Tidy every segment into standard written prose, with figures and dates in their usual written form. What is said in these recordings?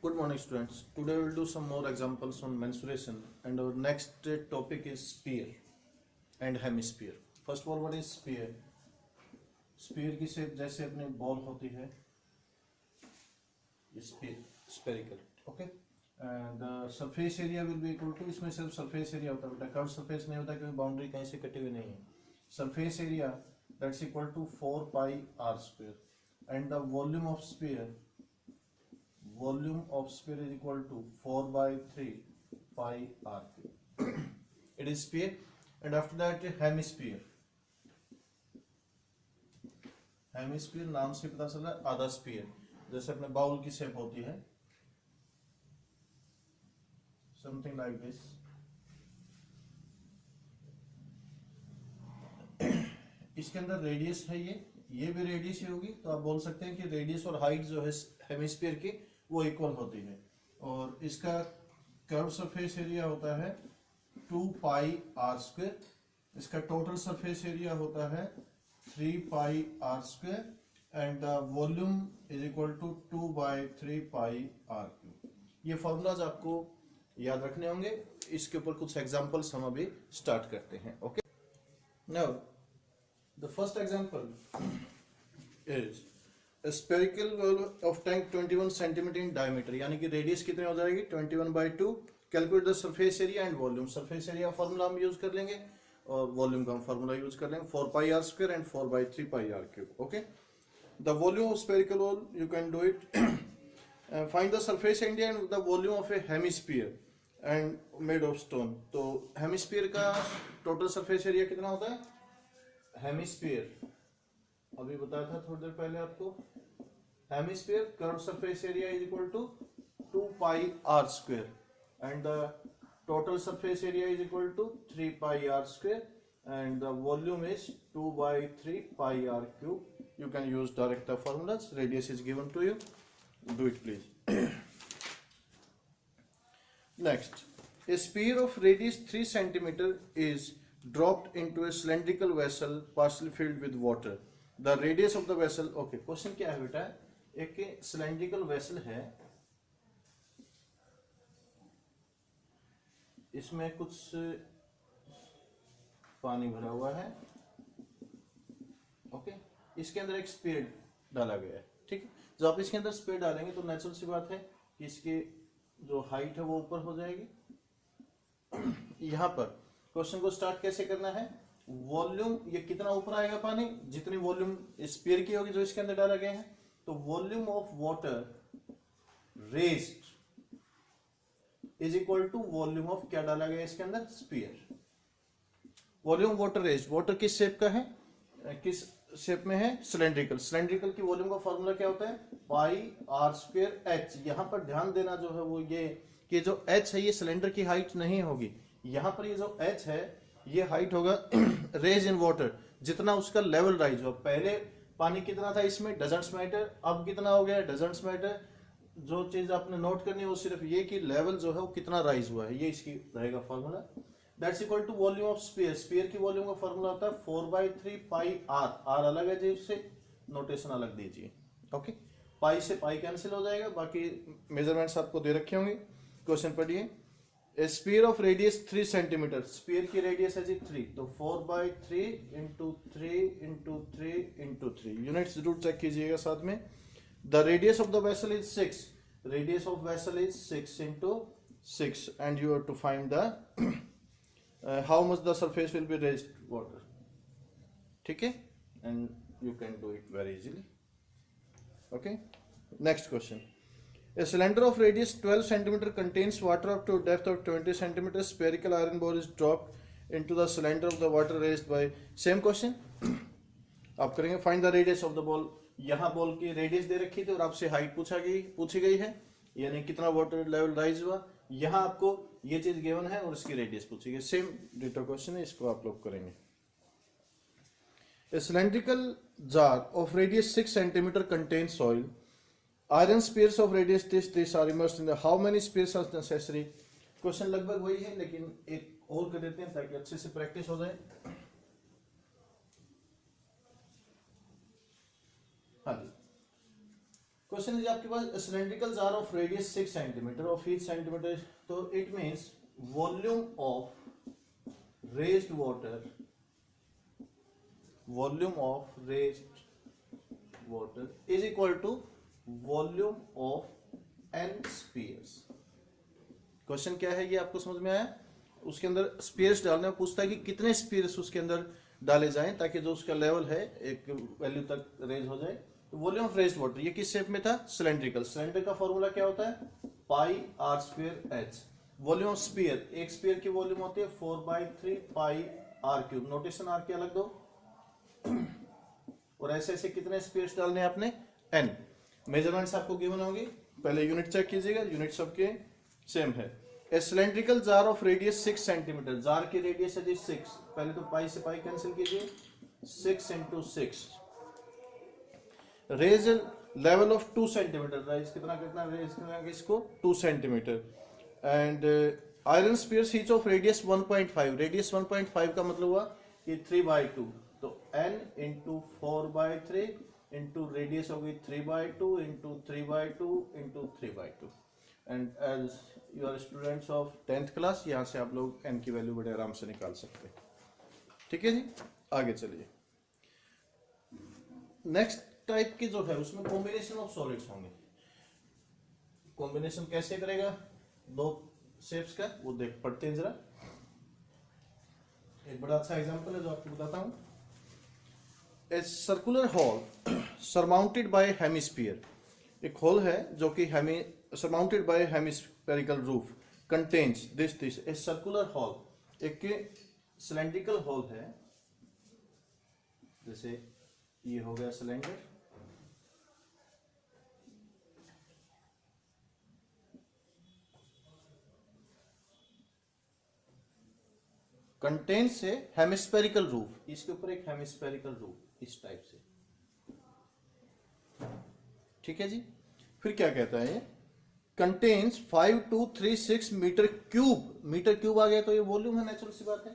Good morning, students. Today we'll do some more examples on mensuration, and our next topic is sphere and hemisphere. First of all, what is sphere? Sphere की shape जैसे अपनी ball होती है, spherical, okay? And surface area will be equal to, इसमें सिर्फ surface area होता है बेटा, curved surface नहीं होता क्योंकि boundary कहीं से कटी हुई नहीं है. Surface area that's equal to 4 pi r square, and the volume of sphere is equal to 4 by 3 pi r cube. It is sphere. And after that hemisphere. Hemisphere नाम से पता चला आधा स्फीयर, जैसे अपने बाउल की शेप होती है, something like this. इसके अंदर रेडियस है, ये भी रेडियस ही होगी, तो आप बोल सकते हैं कि रेडियस और हाइट जो है हेमिस्फीयर की वो इक्वल होती है. और इसका कर्व सरफेस एरिया होता है 2 पाई आर स्क्वायर. इसका टोटल सरफेस एरिया होता है 3 pi r square, and the volume is equal to 2 by 3 pi r cube. ये फॉर्मूलाज आपको याद रखने होंगे. इसके ऊपर कुछ एग्जांपल्स हम अभी स्टार्ट करते हैं. Okay, now the first example is A spherical valve of tank 21 centimeter in diameter, यानी कि रेडियस कितनी हो जाएगी 21/2. Calculate the surface area and volume. Surface area formula हम यूज कर लेंगे और वॉल्यूम का हम फॉर्मूला यूज कर लेंगे 4 pi r square and 4 by 3 pi r cube. Okay, the volume of spherical wall you can do it. Find the surface area and the volume of a hemisphere and made of stone. तो hemisphere का total surface area कितना होता है? Hemisphere अभी बताया था थोड़ी देर पहले आपको. Hemisphere curve surface area is equal to 2 pi r square, and the total surface area is equal to 3 pi r square, and the volume is 2 by 3 pi r cube. You can use direct the formulas. Radius is given to you. Do it please. Next, a sphere of radius 3 centimeter is dropped into a cylindrical vessel partially filled with water. The radius of the vessel. Okay, question क्या है बेटा? एक cylindrical vessel है, इसमें कुछ पानी भरा हुआ है. ओके, इसके अंदर एक स्पीड डाला गया है. ठीक है, जब आप इसके अंदर स्पीड डालेंगे तो नेचुरल सी बात है कि इसकी जो हाइट है वो ऊपर हो जाएगी. यहां पर क्वेश्चन को स्टार्ट कैसे करना है? वॉल्यूम, ये कितना ऊपर आएगा पानी, जितनी वॉल्यूम स्पीयर की होगी जो इसके अंदर डाला गया है. तो volume of water raised is equal to volume of क्या डाला गया इसके अंदर? Spear. Volume water raised, water किस शेप का है, किस शेप में है? सिलेंड्रिकल. सिलेंड्रिकल की वॉल्यूम का फॉर्मूला क्या होता है? Pi r square H. यहां पर ध्यान देना जो है वो ये कि जो एच है ये सिलेंडर की हाइट नहीं होगी. यहां पर ये जो एच है ये हाइट होगा रेज इन वाटर, जितना उसका लेवल राइज हो. पहले पानी कितना था इसमें, डजंट्स मैटर. अब कितना हो गया, डजंट्स मैटर. जो चीज आपने नोट करनी है वो सिर्फ ये कि लेवल जो है वो कितना राइज हुआ है, ये इसकी रहेगा formula. That's equal to volume of sphere. Sphere की वॉल्यूम का फॉर्मूला होता है 4 by 3 pi r. r अलग है जी, उससे नोटेशन अलग दीजिए. ओके, पाई से पाई कैंसिल हो जाएगा, बाकी मेजरमेंट्स आपको दे रखे होंगे. क्वेश्चन पढ़िए. A sphere of radius 3 centimeter. Sphere की रेडियस है जी 3, तो 4 by 3 into 3 into 3 into 3. Units जरूर चेक कीजिएगा साथ में. The radius of the vessel is 6. Radius of vessel is 6 into 6, and you have to find the how much the surface will be raised water. ठीक है, and you can do it very easily. Okay, next question. A cylinder of radius 12 centimeter contains water up to a depth of 20 centimeter. Spherical iron ball is dropped into the cylinder of the water raised by. Same question. आप करेंगे find the radius of the ball. यहाँ ball की radius दे रखी थी और आपसे height पूछी गई है, यानी कितना वाटर लेवल राइज हुआ. यहाँ आपको ये चीज गिवन है और इसकी रेडियस पूछी गई. सेम डिटो क्वेश्चन है, इसको आप लोग करेंगे. A cylindrical jar of radius 6 centimeter contains soil. Iron spheres of radius this are immersed in the. How many spheres are necessary? Question लगभग वही है, लेकिन एक और कर देते हैं ताकि अच्छे से प्रैक्टिस हो जाए. हाँ जी, क्वेश्चन है आपके पास cylindrical jar of radius 6 centimetre of each centimetre, तो it means volume of raised water, volume of raised water is equal to volume of n spheres. Question क्या है ये आपको समझ में आया? उसके अंदर स्पीयर्स डालने में पूछता है कि कितने स्पीयर्स उसके अंदर डाले जाएं ताकि जो उसका लेवल है एक वैल्यू तक रेज हो जाए। तो वॉल्यूम ऑफ रेज्ड वाटर ये किस शेप में था? सिलेंड्रिकल। सिलेंडर का फॉर्मूला क्या होता है? Pi r square h. Volume of sphere, एक स्पीयर की वॉल्यूम होती है 4/3 pi r cube. Notation r की अलग दो। और ऐसे ऐसे कितने स्पीयर्स डालने हैं आपने? एन। मेजरमेंट्स आपको गिवन होंगी, पहले यूनिट चेक कीजिएगा, यूनिट सबके सेम है। ए cylindrical jar of radius 6 centimetre, jar की रेडियस है जी 6, पहले तो पाई से पाई कैंसिल कीजिए, 6 × 6। Raise level of 2 centimetre, rise कितना रेज करना इसको? 2 centimetre. And iron spheres each of radius 1.5, radius 1.5 का मतलब हुआ कि 3/2, तो n × 4/3 इंटू रेडियस हो गई 3/2 × 3/2 × 3/2। And as you are students of 10th class, यहाँ से आप लोग n की वैल्यू बड़े आराम से निकाल सकते हैं। ठीक है जी, आगे चलिए। नेक्स्ट टाइप की जो है उसमें कॉम्बिनेशन ऑफ सॉलिड्स होंगे। कॉम्बिनेशन कैसे करेगा दो शेप्स का, वो देख पढ़ते हैं जरा। एक बड़ा अच्छा एग्जांपल है जो आपको बताता हूं। A circular hall surmounted bye hemisphere, एक हॉल है जो कि surmounted bye hemispherical roof, contains this a circular hall, एक सिलेंड्रिकल हॉल है, जैसे ये हो गया सिलेंडर, कंटेन से हेमिस्फेरिकल रूफ, इसके ऊपर एक हेमिस्फेरिकल रूफ इस टाइप से। ठीक है जी। फिर क्या कहता है? Contains 5236 metre cube, metre cube आ गया तो ये वॉल्यूम है, नेचुरल सी बात है।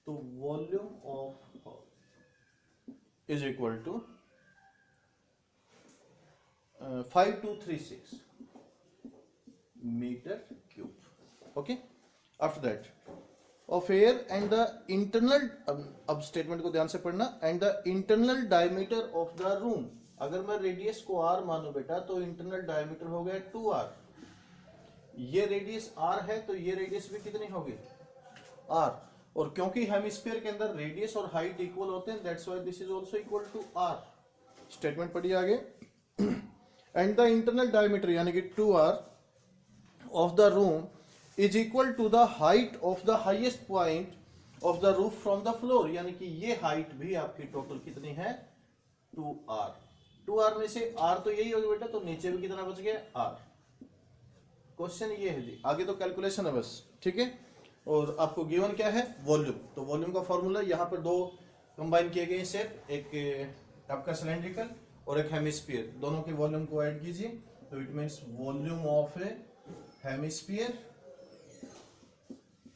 तो volume of hall is equal to 5236 metre cube. Okay, after that of air and the internal, अब स्टेटमेंट को ध्यान से पढ़ना, and the internal diameter of the room. अगर मैं रेडियस को r मानू बेटा तो इंटरनल डायमीटर हो गया 2r। ये रेडियस r है तो ये रेडियस भी कितनी होगी? r। और क्योंकि हेमिस्फीयर के अंदर रेडियस और हाइट इक्वल होते हैं, that's why this is also equal to r। Statement पढ़िए आगे। एंड द इंटरनल डायमीटर यानी कि 2r of the room is equal to the height of the highest point of the roof from the floor, यानी कि ये height भी आपकी total कितनी है? 2r। 2r में से r तो यही होगी बेटा, तो नीचे भी कितना बच गया? r। क्वेश्चन ये है जी, आगे तो कैलकुलेशन है बस। ठीक है, और आपको गिवन क्या है? वॉल्यूम। तो वॉल्यूम का फॉर्मूला यहाँ पर दो कंबाइन किए गए शेप, एक आपका सिलेंड्रिकल और एक हेमिस्फीयर, दोनों के वॉल्यूम को ऐड कीजिए तो it means volume of a hemisphere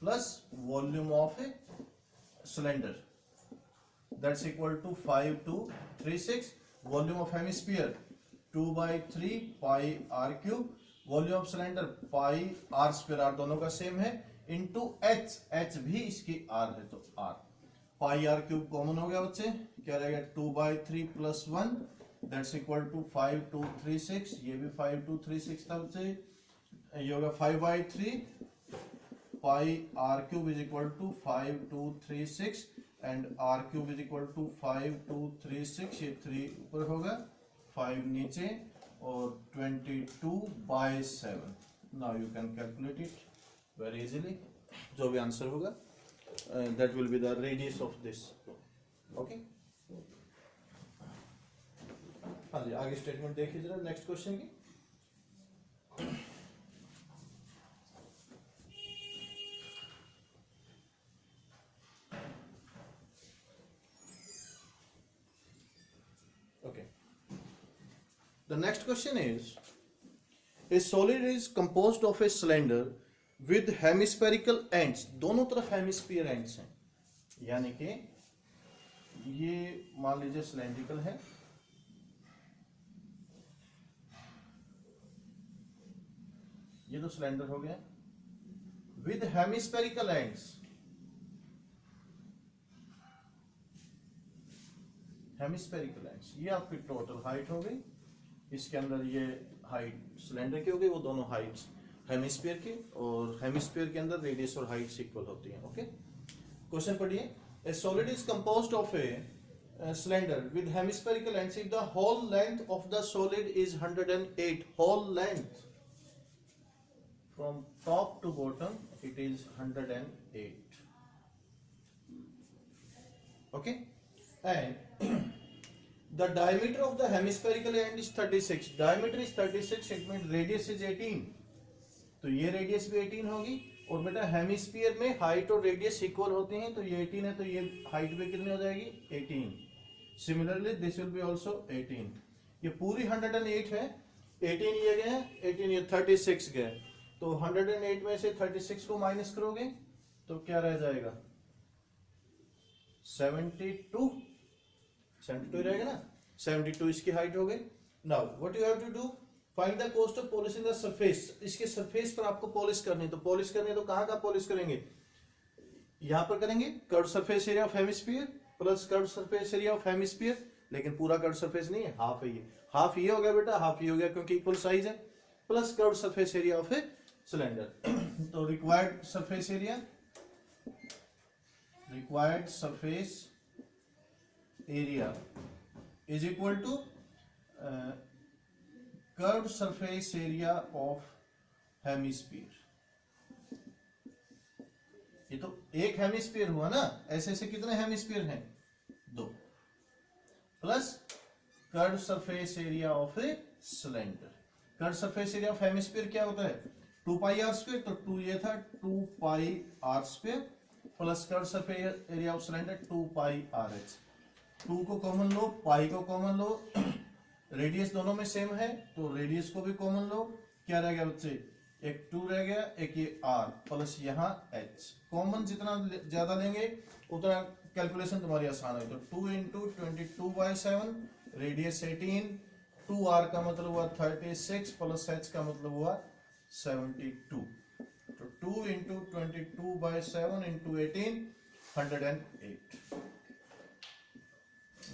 plus volume of a cylinder, that's equal to 5236। Volume of hemisphere 2/3 pi r cube, volume of cylinder pi r square, are दोनों का same है, into H, H भी इसकी are है तो are. Pi r cube common हो गया बच्चे, क्या रहेगा? 2/3 + 1 दैट्स इक्वल टू 5236। ये भी 5236 था बच्चे, ये होगा 5/3 pi r cube is equal to 5236 and r cube is equal to 5236। ये 3 ऊपर होगा, 5 नीचे और 22/7। Now you can calculate it very easily. जो भी आंसर होगा that will be the radius of this. Okay, हाँ जी, आगे स्टेटमेंट देखिए जरा नेक्स्ट क्वेश्चन की। Okay. The next question is, a solid is composed of a cylinder with hemispherical ends, दोनों तरफ हेमिस्फीयर एंड्स हैं, यानी कि ये मान लीजिए सिलेंड्रिकल है, ये तो सिलेंडर हो गया with hemispherical ends, hemispherical ends, ये आपकी टोटल हाइट हो गई। इसके अंदर ये हाइट सिलेंडर की हो गई, वो दोनों हाइट्स हेमिस्फीयर की, और हेमिस्फीयर के अंदर रेडियस और हाइट इक्वल होती हैं। ओके, क्वेश्चन पढ़िए। ए solid is composed of A cylinder with hemispherical ends if the whole length of the solid is 108, whole length from top to bottom it is 108. Okay, and the diameter of the hemispherical end is 36, diameter is 36, it means radius is 18, तो ये radius भी 18 होगी। और बेटा hemisphere में height और radius equal होते हैं, तो ये 18 है तो ये हाइट भी कितनी हो जाएगी 18। Similarly this will be also 18। ये पूरी 108 है, 18 ये गए, 18 ये 36 गए, तो 108 में से 36 को माइनस करोगे तो क्या रह जाएगा 72, 72 रहेगा ना, 72 इसकी हाइट हो गई। Now what you have to do, find the cost of polishing the surface. इसके सरफेस पर आपको पॉलिश करनी है, तो पॉलिश करनी है तो कहां का पॉलिश करेंगे, यहां पर करेंगे curve surface area of hemisphere plus curve surface area of hemisphere, लेकिन पूरा कर्व सरफेस नहीं है, हाफ है ये, हाफ ये हो गया बेटा, हाफ ये हो गया क्योंकि इक्वल साइज है, plus curve surface area of a cylinder. तो required surface area, required surface area is equal to curve surface area of hemisphere. ये तो एक हेमिस्फीयर हुआ ना, ऐसे ऐसे कितने हेमिस्फीयर हैं 2, plus curve surface area of a cylinder. Curve surface area of hemisphere क्या होता है 2 पाई आर स्क्वायर, तो 2 ये था 2 pi r square, plus curve surface area of cylinder 2 pi r h. 2 को कॉमन लो, पाई को कॉमन लो, रेडियस दोनों में सेम है तो रेडियस को भी कॉमन लो, क्या रह गया बच्चे, एक 2 रह गया, एक ये r प्लस यहाँ h। कॉमन जितना ज्यादा लेंगे उतना कैलकुलेशन तुम्हारी आसान होगी। तो 2 इंटू 22/7, रेडियस 18, 2r का मतलब हुआ 36 प्लस h का मतलब हुआ 72। तो 2 into 22/7 into 18, 108।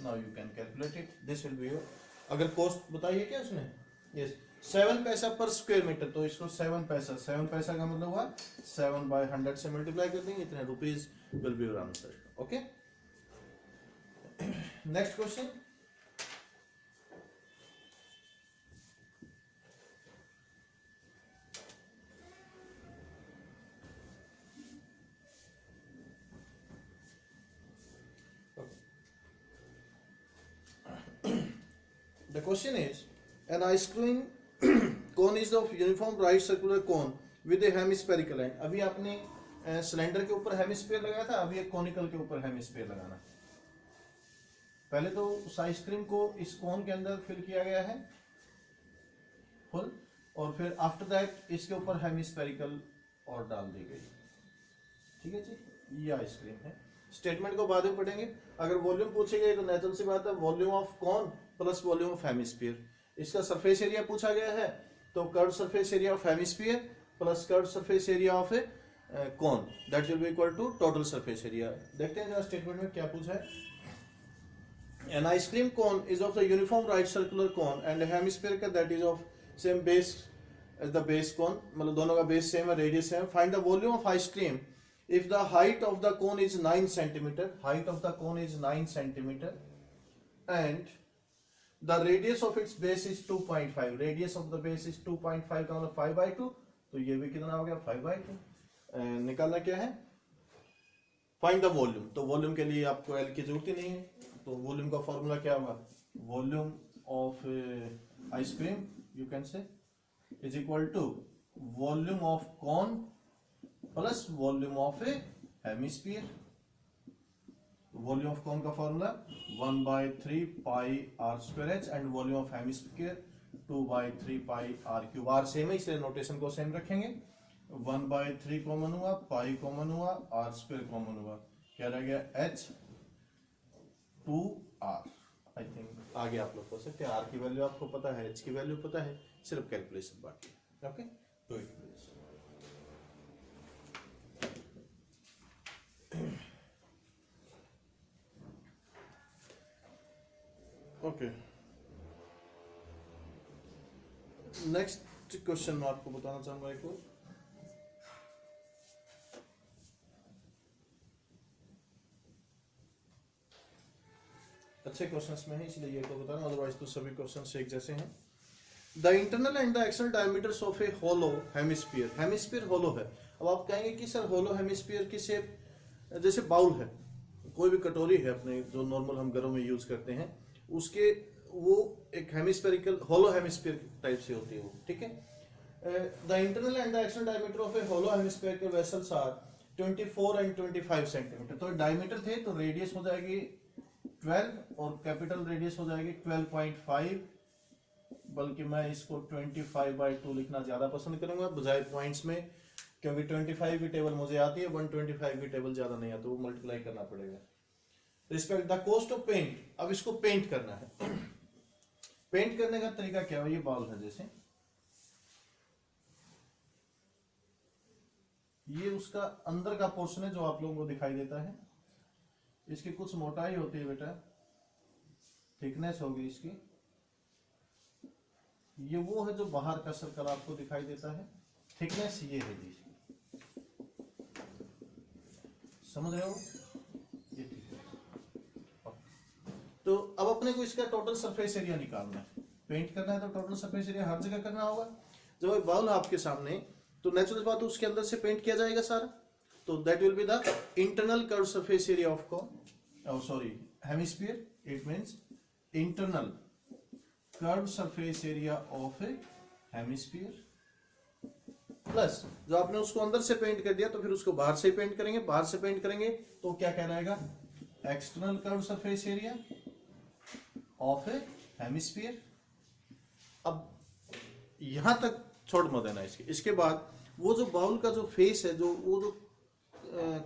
Now you can calculate it, this will be your. अगर कॉस्ट बताइए क्या उसने, यस 7 पैसा पर स्क्वायर मीटर, तो इसको 7 पैसा, 7 पैसा का मतलब हुआ 7/100 से मल्टीप्लाई कर देंगे, इतने rupees will be your answer. Okay, next question. The question is, an ice cream cone is of uniform right circular cone with a hemispherical end। अभी आपने सिलेंडर के ऊपर हेमिस्फीयर लगाया था, अभी एक कॉनिकल के ऊपर हेमिस्फीयर लगाना। पहले तो उस आइसक्रीम को इस कोन के अंदर फिल किया गया है फुल, और फिर आफ्टर दैट इसके ऊपर हेमिस्फेरिकल और डाल दी गई। ठीक है जी, ये आइसक्रीम है। स्टेटमेंट को बाद में पढ़ेंगे। अगर वॉल्यूम पूछे गए तो नेचुरल सी बात है, volume of cone plus volume of hemisphere. इसका सरफेस एरिया पूछा गया है तो curve surface area of hemisphere plus curve surface area of A cone, that will B equal to total surface area. देखते हैं जरा स्टेटमेंट में क्या पूछा है। An ice cream cone is of the uniform right circular cone and a hemispherical that is of same base as the base cone, मतलब दोनों का बेस सेम है, radius same. Find the volume of ice cream if the height of the cone is 9 centimeter, height of the cone is 9 centimeter and the radius of its base is 2.5, radius of the base is 2.5 का मतलब 5/2, तो ये भी कितना हो गया 5/2। निकालना क्या है, फाइंड द वॉल्यूम। तो वॉल्यूम के लिए आपको एल की जरूरत ही नहीं है, तो वॉल्यूम का फॉर्मूला क्या होगा, volume of ice cream you can say is equal to volume of cone plus volume of a hemisphere. Volume of cone का formula 1/3 pi r square h and volume of hemisphere 2/3 pi r cube. R same है इसलिए notation को same रखेंगे। 1/3 common हुआ, pi common हुआ, r square common हुआ, क्या रह गया एच 2r। आई थिंक आगे आप लोग हो सकते हैं, आर की वैल्यू आपको पता है, एच की वैल्यू पता है, सिर्फ कैलकुलेशन बाकी। Okay, do it. Okay, next question मैं आपको बताना चाहूंगा एक और। अच्छे क्वेश्चंस में है इसलिए ये तो बता रहा हूं, अदरवाइज तो सभी क्वेश्चंस एक जैसे हैं। The internal and the external diameters of a hollow hemisphere, hemisphere hollow है। अब आप कहेंगे कि सर होलो हेमिस्फीयर की शेप, जैसे बाउल है, कोई भी कटोरी है अपने जो नॉर्मल हम घरों में यूज करते हैं, उसके वो एक हेमिस्फेरिकल होलो हेमिस्फीयर टाइप से होती है वो, ठीक है। The internal and the external diameter of a hollow hemispherical vessels are 24 and 25 centimetre. तो डायमीटर थे तो रेडियस हो जाएगी 12 और कैपिटल रेडियस हो जाएगी 12.5, बल्कि मैं इसको 25/2 लिखना ज्यादा पसंद करूंगा बजाय पॉइंट्स में, क्योंकि 25 की टेबल मुझे आती है, 125 की टेबल ज्यादा नहीं आती, वो मल्टीप्लाई करना पड़ेगा। Respect the coast of paint, अब इसको पेंट करना है। पेंट करने का तरीका क्या है, ये बॉल है जैसे, ये उसका अंदर का पोर्शन है जो आप लोगों को दिखाई देता है, इसकी कुछ मोटाई होती है बेटा, थिकनेस होगी इसकी, ये वो है जो बाहर का सर्कल आपको दिखाई देता है, थिकनेस ये है जी इसकी, समझ रहे हो, ये थिकनेस। तो अब अपने को इसका टोटल सरफेस एरिया निकालना है, पेंट करना है तो टोटल सरफेस एरिया हर जगह करना होगा। जब एक बाउल आपके सामने, तो नेचुरल बात है उसके अंदर से पेंट किया जाएगा सारा, तो that will be the internal curve surface area of hemisphere, it means internal curve surface area of a hemisphere, plus जो आपने उसको अंदर से पेंट कर दिया तो फिर उसको बाहर से पेंट करेंगे, बाहर से पेंट करेंगे तो क्या कहलाएगा, external curve surface area of a hemisphere. अब यहां तक छोड़ मत देना इसके बाद वो जो बाउल का जो फेस है, जो वो जो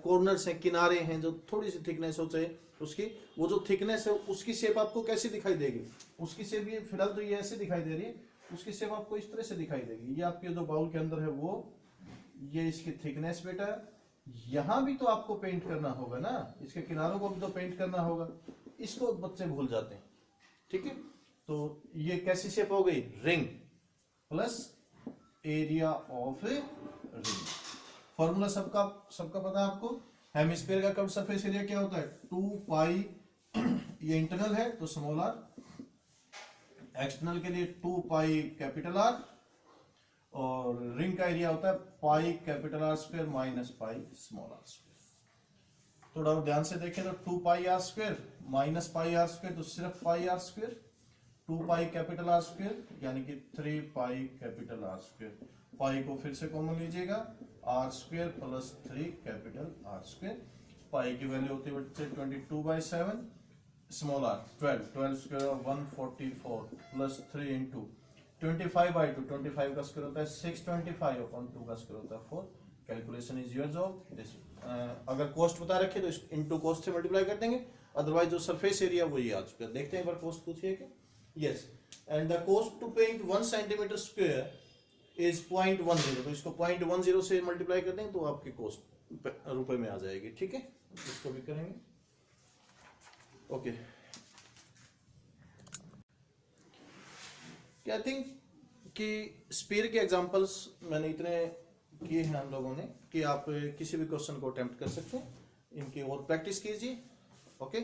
कॉर्नर्स हैं, किनारे हैं, जो थोड़ी सी थिकनेस हो चाहे उसकी, वो जो थिकनेस है उसकी शेप आपको कैसी दिखाई देगी, उसकी शेप ये फिलहाल तो ये ऐसे दिखाई दे रही है, उसकी शेप आपको इस तरह से दिखाई देगी। ये आपके जो बाउल के अंदर है वो, ये इसकी थिकनेस बेटा, यहां भी तो आपको पेंट करना होगा ना, इसके किनारों को भी तो पेंट करना होगा, इसको बच्चे भूल जाते हैं, ठीक है। तो ये कैसी शेप हो गई, ring plus area of a ring. Formula सबका पता है आपको, हेमिस्फीयर का कर्व सरफेस एरिया क्या होता है, 2 पाई, ये इंटरनल है तो स्मॉल आर, एक्सटर्नल के लिए 2 पाई कैपिटल आर, और रिंग का एरिया होता है pi capital r square minus pi small r square. थोड़ा और ध्यान से देखें तो 2 pi r square minus pi r square, तो सिर्फ pi r square, 2 pi capital r square यानी कि 3 pi capital r square, pi को फिर से कॉमन लीजिएगा, r square plus 3 capital r square, pi की वैल्यू होती है बच्चे 22/7, small are 12 square of 144 plus 3 into 25/2, 25 का स्क्वायर होता है 625 अपॉन 2 का स्क्वायर होता है 4। Calculation is your job. अगर कॉस्ट बता रखे तो इंटू कॉस्ट से मल्टीप्लाई कर देंगे, अदरवाइज जो सरफेस एरिया वही आ चुका है। देखते हैं एक बार कॉस्ट पूछिए कि yes, and the cost to paint 1 centimetre square is 0.10, तो इसको 0.10 से मल्टीप्लाई कर देंगे तो आपकी कॉस्ट रुपए में आ जाएगी, ठीक है। इसको भी करेंगे, ओके। आई थिंक कि स्पीयर के एग्जांपल्स मैंने इतने किए हैं हम लोगों ने कि आप किसी भी क्वेश्चन को अटेम्प्ट कर सकते हैं, इनकी और प्रैक्टिस कीजिए, ओके।